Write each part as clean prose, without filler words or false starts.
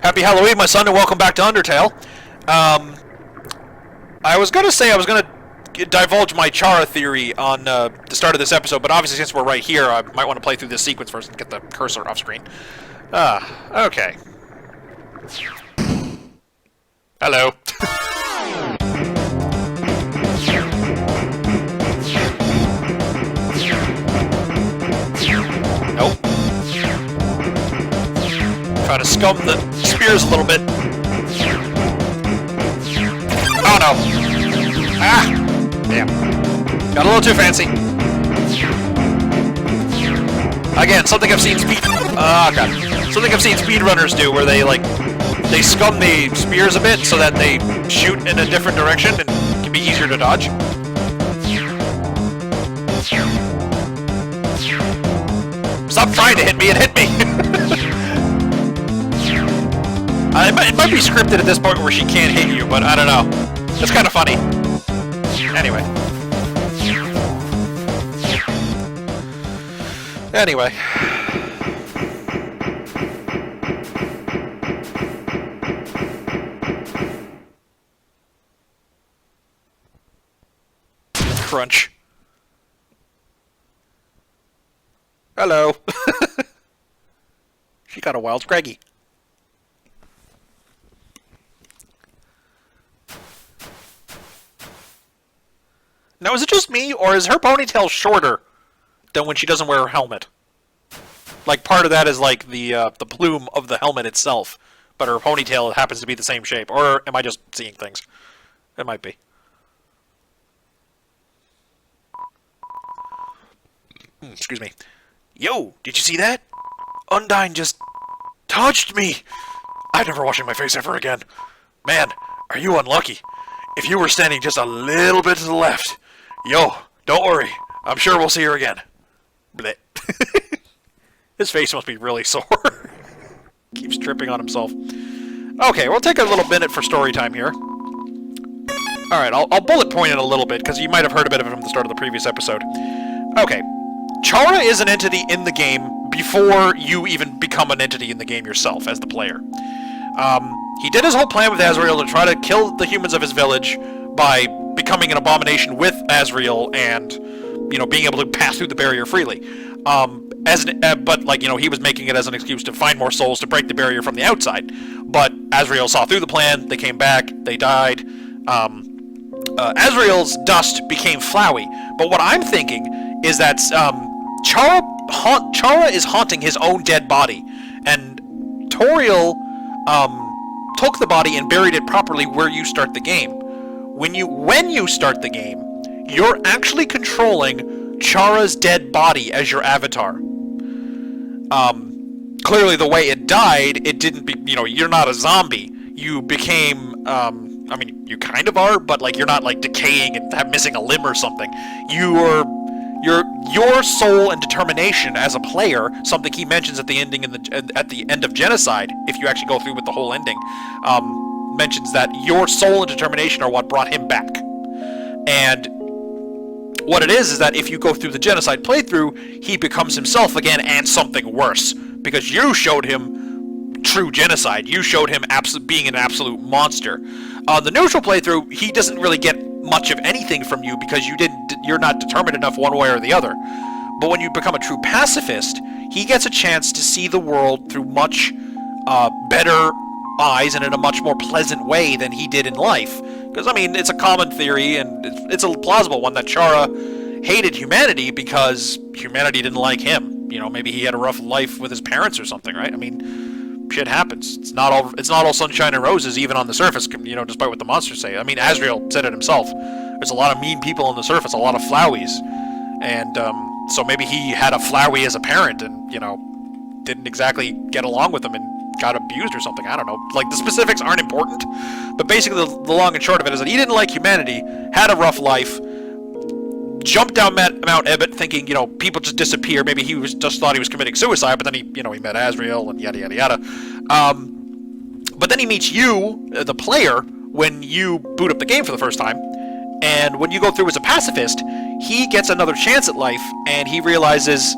Happy Halloween, my son, and welcome back to Undertale. I was gonna say I was gonna divulge my Chara theory on the start of this episode, but obviously since we're right here, I might want to play through this sequence first and get the cursor off screen. Okay. Hello. Nope. Try to scum the spears a little bit. Oh no! Ah! Damn. Got a little too fancy. Again, something I've seen something I've seen speedrunners do, where they scum the spears a bit so that they shoot in a different direction and can be easier to dodge. Stop trying to hit me and hit me! It might be scripted at this point where she can't hit you, but I don't know. It's kind of funny. Anyway. Crunch. Hello. She got a wild Scraggy. Now, is it just me, or is her ponytail shorter than when she doesn't wear her helmet? Like, part of that is like the plume of the helmet itself, but her ponytail happens to be the same shape. Or am I just seeing things? It might be. Excuse me. Yo, did you see that? Undyne just touched me. I'm never washing my face ever again. Man, are you unlucky? If you were standing just a little bit to the left. Yo, don't worry. I'm sure we'll see her again. Bleh. His face must be really sore. Keeps tripping on himself. Okay, we'll take a little minute for story time here. Alright, I'll bullet point it a little bit, because you might have heard a bit of it from the start of the previous episode. Okay. Chara is an entity in the game before you even become an entity in the game yourself, as the player. He did his whole plan with Azrael to try to kill the humans of his village by becoming an abomination with Azrael and, you know, being able to pass through the barrier freely. But, like, you know, he was making it as an excuse to find more souls to break the barrier from the outside. But Azrael saw through the plan, they came back, they died. Azrael's dust became Flowey. But what I'm thinking is that Chara is haunting his own dead body. And Toriel took the body and buried it properly where you start the game. When you start the game, you're actually controlling Chara's dead body as your avatar. Clearly the way it died, it didn't be, you know, you're not a zombie. You became, I mean, you kind of are, but, like, you're not, like, decaying and missing a limb or something. Your soul and determination as a player, something he mentions at the ending at the end of Genocide, if you actually go through with the whole ending, mentions that your soul and determination are what brought him back. And what it is that if you go through the Genocide playthrough, he becomes himself again and something worse. Because you showed him true genocide. You showed him being an absolute monster. On the neutral playthrough, he doesn't really get much of anything from you because you're not determined enough one way or the other. But when you become a true pacifist, he gets a chance to see the world through much better eyes and in a much more pleasant way than he did in life. Because, I mean, it's a common theory, and it's a plausible one, that Chara hated humanity because humanity didn't like him. You know, maybe he had a rough life with his parents or something, right? I mean, shit happens. It's not all sunshine and roses, even on the surface, you know, despite what the monsters say. I mean, Azrael said it himself. There's a lot of mean people on the surface, a lot of Flowies. And, so maybe he had a Flowey as a parent and, you know, didn't exactly get along with him and got abused or something. I don't know. Like, the specifics aren't important, but basically the long and short of it is that he didn't like humanity, had a rough life, jumped down Mount Ebott thinking, you know, people just disappear. Maybe he just thought he was committing suicide, but then he met Azrael and yada yada yada. But then he meets you, the player, when you boot up the game for the first time, and when you go through as a pacifist, he gets another chance at life, and he realizes,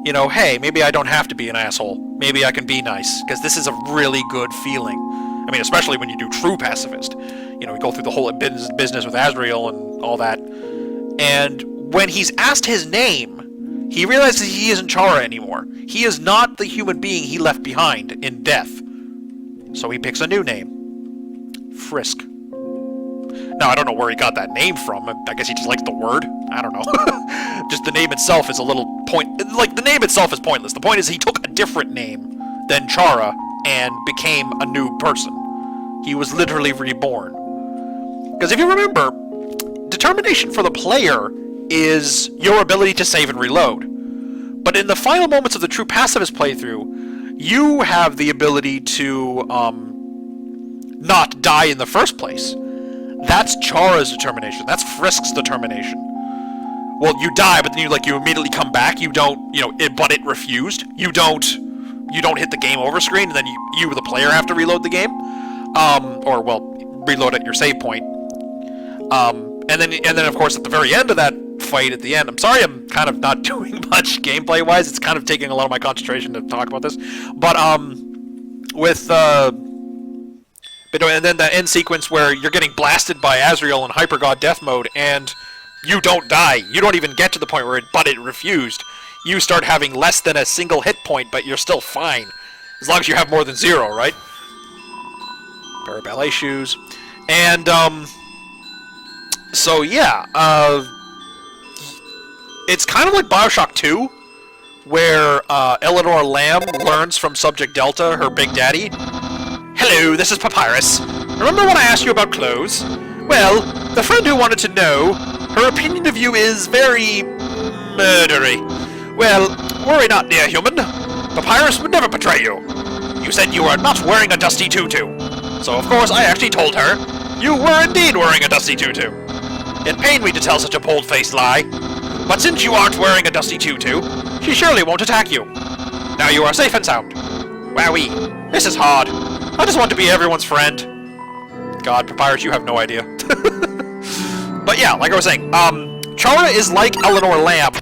you know, hey, maybe I don't have to be an asshole. Maybe I can be nice, because this is a really good feeling. I mean, especially when you do true pacifist. You know, we go through the whole business with Asriel and all that. And when he's asked his name, he realizes he isn't Chara anymore. He is not the human being he left behind in death. So he picks a new name. Frisk. Now, I don't know where he got that name from. I guess he just likes the word. I don't know. Just the name itself is a little Like, the name itself is pointless. The point is he took a different name than Chara and became a new person. He was literally reborn. Because if you remember, determination for the player is your ability to save and reload. But in the final moments of the true pacifist playthrough, you have the ability to not die in the first place. That's Chara's determination. That's Frisk's determination. Well, you die, but then you immediately come back. You don't, but it refused. You don't hit the game over screen, and then you the player, have to reload the game. Reload at your save point. And then of course at the very end of that fight at the end, I'm sorry I'm kind of not doing much gameplay wise. It's kind of taking a lot of my concentration to talk about this. But and then the end sequence where you're getting blasted by Asriel in Hyper God Death Mode, and you don't die. You don't even get to the point where it refused. You start having less than a single hit point, but you're still fine. As long as you have more than 0, right? Pair of ballet shoes. And, so yeah, it's kind of like Bioshock 2, where Eleanor Lamb learns from Subject Delta, her big daddy. Hello, this is Papyrus. Remember when I asked you about clothes? Well, the friend who wanted to know, her opinion of you is very murdery. Well, worry not, dear human. Papyrus would never betray you. You said you were not wearing a dusty tutu. So, of course, I actually told her you were indeed wearing a dusty tutu. It pained me to tell such a bold-faced lie. But since you aren't wearing a dusty tutu, she surely won't attack you. Now you are safe and sound. Wowee, this is hard. I just want to be everyone's friend. God, Papyrus, you have no idea. But yeah, like I was saying, Chara is like Eleanor Lamb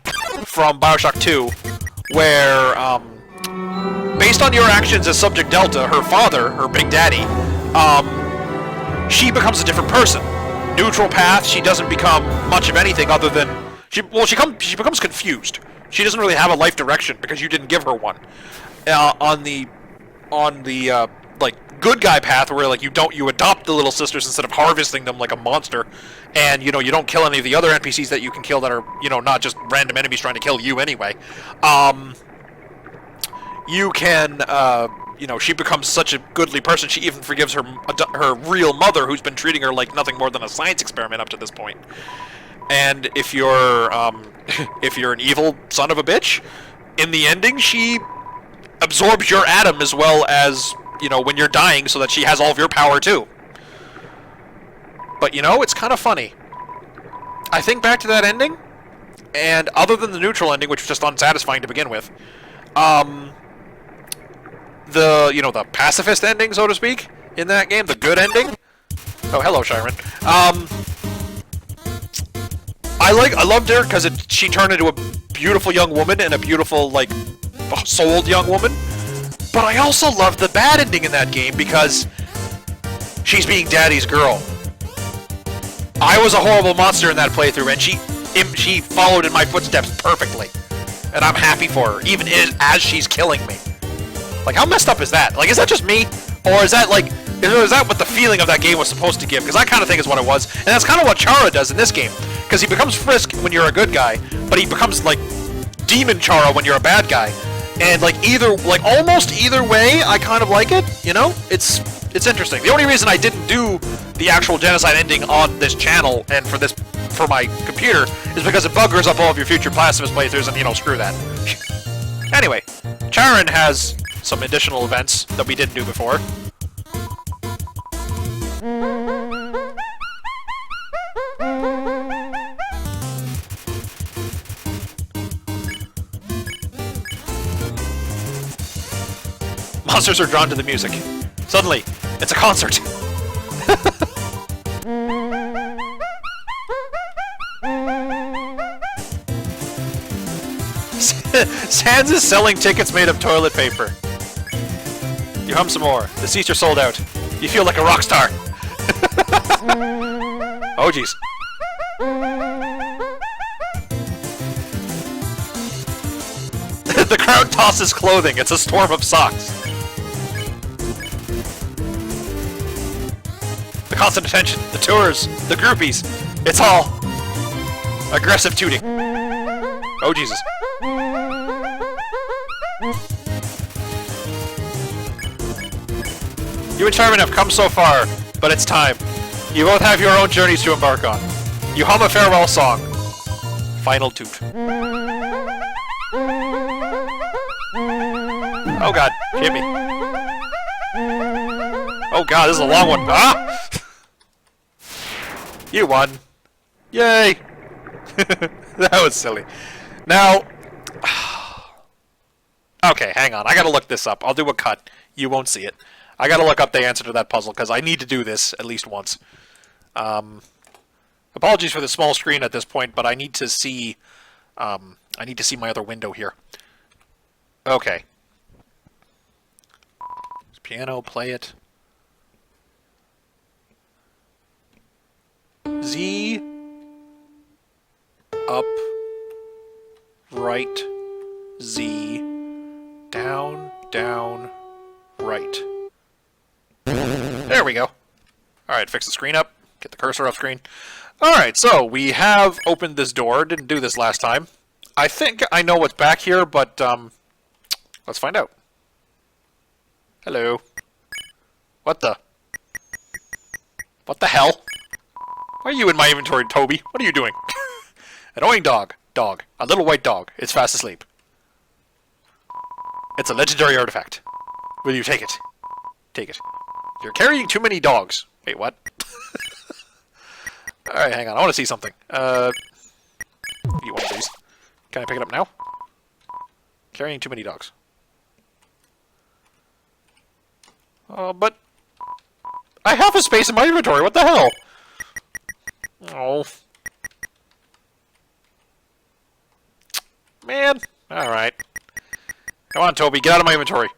from Bioshock 2, where, based on your actions as Subject Delta, her father, her big daddy, she becomes a different person. Neutral path, she doesn't become much of anything other than... She becomes confused. She doesn't really have a life direction because you didn't give her one. On the good guy path where you adopt the little sisters instead of harvesting them like a monster, and you don't kill any of the other NPCs that you can kill that are not just random enemies trying to kill you anyway. You can she becomes such a goodly person, she even forgives her real mother, who's been treating her like nothing more than a science experiment up to this point. And if you're an evil son of a bitch, in the ending she absorbs your atom as well as when you're dying, so that she has all of your power too. But it's kind of funny. I think back to that ending, and other than the neutral ending, which was just unsatisfying to begin with, the pacifist ending, so to speak, in that game, the good ending. Oh, hello, Shiren. I loved her because she turned into a beautiful young woman and a beautiful souled young woman. But I also loved the bad ending in that game because she's being Daddy's girl. I was a horrible monster in that playthrough, and she followed in my footsteps perfectly. And I'm happy for her, even as she's killing me. How messed up is that? Is that just me? Or is that what the feeling of that game was supposed to give? Because I kind of think is what it was. And that's kind of what Chara does in this game. Because he becomes Frisk when you're a good guy, but he becomes, Demon Chara when you're a bad guy. And, almost either way, I kind of like it, It's interesting. The only reason I didn't do the actual genocide ending on this channel and for my computer is because it buggers up all of your future pacifist playthroughs and, screw that. Anyway, Charon has some additional events that we didn't do before. Monsters are drawn to the music. Suddenly, it's a concert. Sans is selling tickets made of toilet paper. You hum some more. The seats are sold out. You feel like a rock star. Oh, jeez. The crowd tosses clothing. It's a storm of socks. The constant attention, the tours, the groupies. It's all aggressive tooting. Oh, Jesus. You and Charmin have come so far, but it's time. You both have your own journeys to embark on. You hum a farewell song. Final toot. Oh god, hit me. Oh god, this is a long one. Ah! You won. Yay! That was silly. Now... Okay, hang on. I gotta look this up. I'll do a cut. You won't see it. I gotta look up the answer to that puzzle, because I need to do this at least once. Apologies for the small screen at this point, but I need to see... I need to see my other window here. Okay. Piano, play it. Z... Up... Right... Z... Down, down, right. There we go. Alright, fix the screen up. Get the cursor off screen. Alright, so we have opened this door. Didn't do this last time. I think I know what's back here, but, let's find out. Hello. What the? What the hell? Why are you in my inventory, Toby? What are you doing? Annoying dog. Dog. A little white dog. It's fast asleep. It's a legendary artifact. Will you take it? Take it. You're carrying too many dogs. Wait, what? Alright, hang on. I want to see something. You want these? Can I pick it up now? Carrying too many dogs. But... I have a space in my inventory. What the hell? Oh. Man. Alright. Come on, Toby. Get out of my inventory.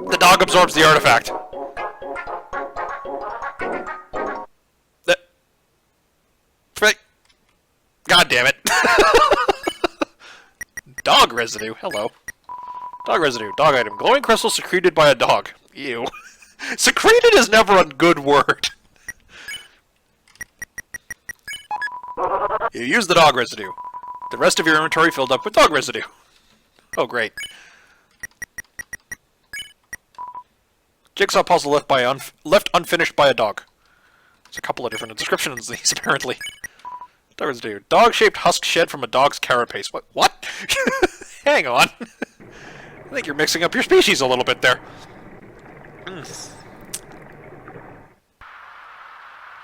The dog absorbs the artifact. God damn it. Dog residue. Hello. Dog residue. Dog item. Glowing crystal secreted by a dog. Ew. Secreted is never a good word. You use the dog residue. The rest of your inventory filled up with dog residue. Oh, great. Jigsaw puzzle left unfinished by a dog. There's a couple of different descriptions of these, apparently. Dog residue. Dog-shaped husk shed from a dog's carapace. What? Hang on. I think you're mixing up your species a little bit there.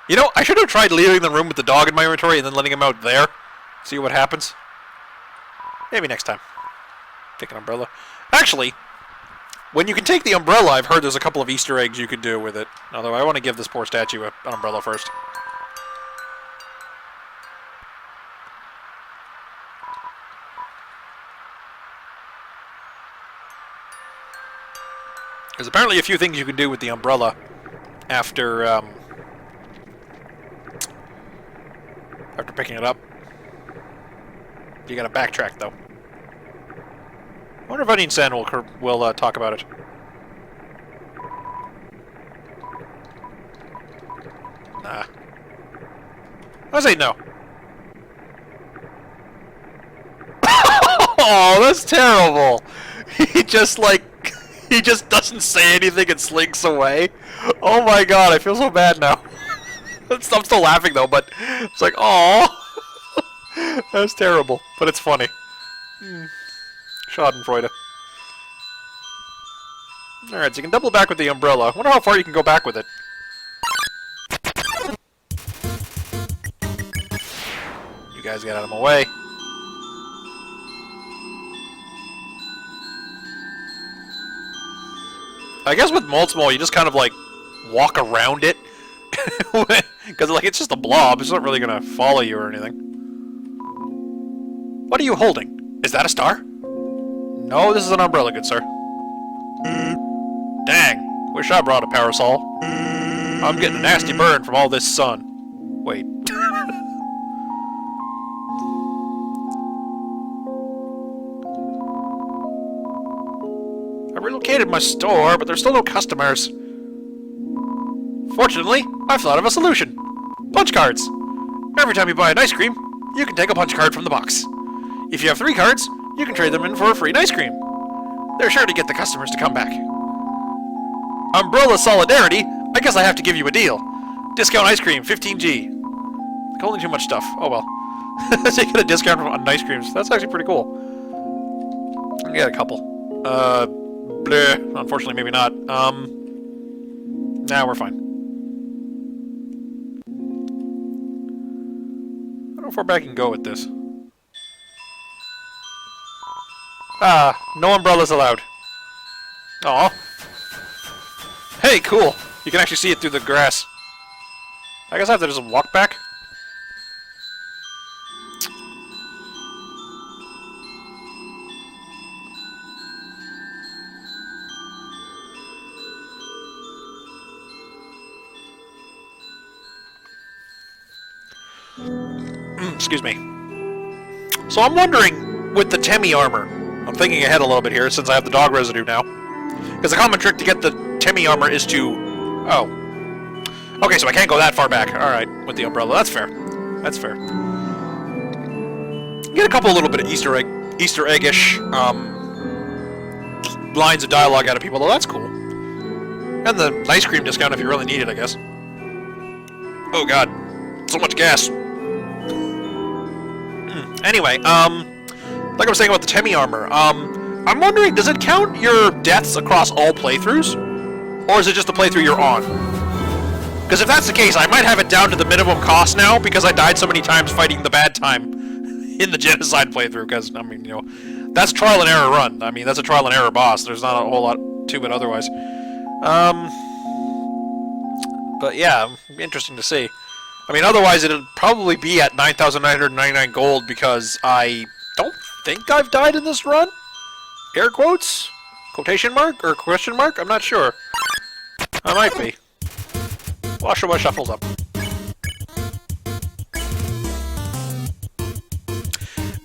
You know, I should have tried leaving the room with the dog in my inventory and then letting him out there. See what happens. Maybe next time. Take an umbrella. Actually, when you can take the umbrella, I've heard there's a couple of Easter eggs you could do with it. Although I want to give this poor statue an umbrella first. There's apparently a few things you can do with the umbrella after after picking it up. You gotta backtrack, though. I wonder if Onion San will talk about it. Nah. I say no. Oh, that's terrible! He just, like... He just doesn't say anything and slinks away. Oh my god, I feel so bad now. I'm still laughing though, but it's like, aww. That's terrible, but it's funny. Schadenfreude. Alright, so you can double back with the umbrella. I wonder how far you can go back with it. You guys get out of my way. I guess with Moldsmal, you just kind of, like, walk around it. Because, like, it's just a blob. It's not really going to follow you or anything. are you holding? Is that a star? No, this is an umbrella, good sir. Dang, wish I brought a parasol. I'm getting a nasty burn from all this sun. Wait. I relocated my store, but there's still no customers. Fortunately, I've thought of a solution. Punch cards. Every time you buy an ice cream, you can take a punch card from the box. If you have 3 cards, you can trade them in for a free ice cream. They're sure to get the customers to come back. Umbrella Solidarity, I guess I have to give you a deal. Discount ice cream, 15G. Like, only too much stuff. Oh well. So you get a discount on ice creams. That's actually pretty cool. I get a couple. Bleh. Unfortunately, maybe not. Nah, we're fine. I don't know how far back I can go with this. Ah, no umbrellas allowed. Aw. Hey, cool. You can actually see it through the grass. I guess I have to just walk back. Excuse me. So I'm wondering, with the Temmie armor, I'm thinking ahead a little bit here since I have the dog residue now. Because the common trick to get the Temmie armor is to... Oh. Okay, so I can't go that far back. Alright, with the umbrella. That's fair. That's fair. Get a couple little bit of Easter egg-ish lines of dialogue out of people, though that's cool. And the ice cream discount if you really need it, I guess. Oh god. So much gas. Anyway, like I was saying about the Temmie armor, I'm wondering, does it count your deaths across all playthroughs? Or is it just the playthrough you're on? Because if that's the case, I might have it down to the minimum cost now, because I died so many times fighting the bad time in the genocide playthrough, because, I mean, you know, that's trial and error run. I mean, that's a trial and error boss. There's not a whole lot to it otherwise. But yeah, interesting to see. I mean, otherwise it'd probably be at 9,999 gold because I don't think I've died in this run? Air quotes? Quotation mark? Or question mark? I'm not sure. I might be. AHOY shuffles up.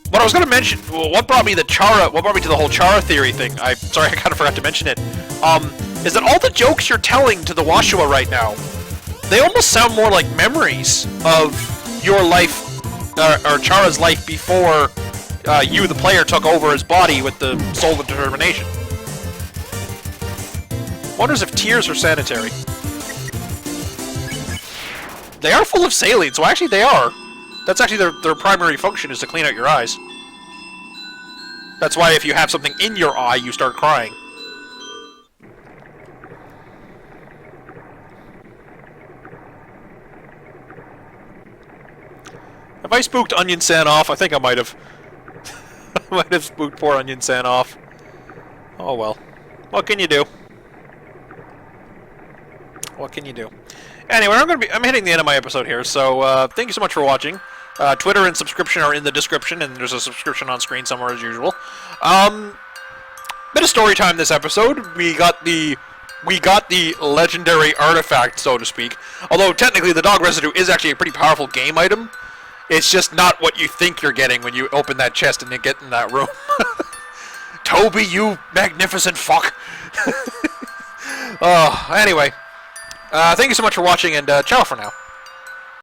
What I was going to mention, what brought me to the whole Chara theory thing, sorry, I kind of forgot to mention it, is that all the jokes you're telling to the AHOY right now, they almost sound more like memories of your life, or Chara's life before you, the player, took over his body with the soul of determination. Wonders if tears are sanitary. They are full of saline, so actually they are. That's actually their primary function, is to clean out your eyes. That's why if you have something in your eye, you start crying. Have I spooked Onion San off? I think I might have. I might have spooked poor Onion San off. Oh well. What can you do? What can you do? Anyway, I'm hitting the end of my episode here, so thank you so much for watching. Twitter and subscription are in the description, and there's a subscription on screen somewhere as usual. Bit of story time this episode. We got the legendary artifact, so to speak. Although technically the dog residue is actually a pretty powerful game item. It's just not what you think you're getting when you open that chest and you get in that room. Toby, you magnificent fuck. Anyway, thank you so much for watching, and ciao for now.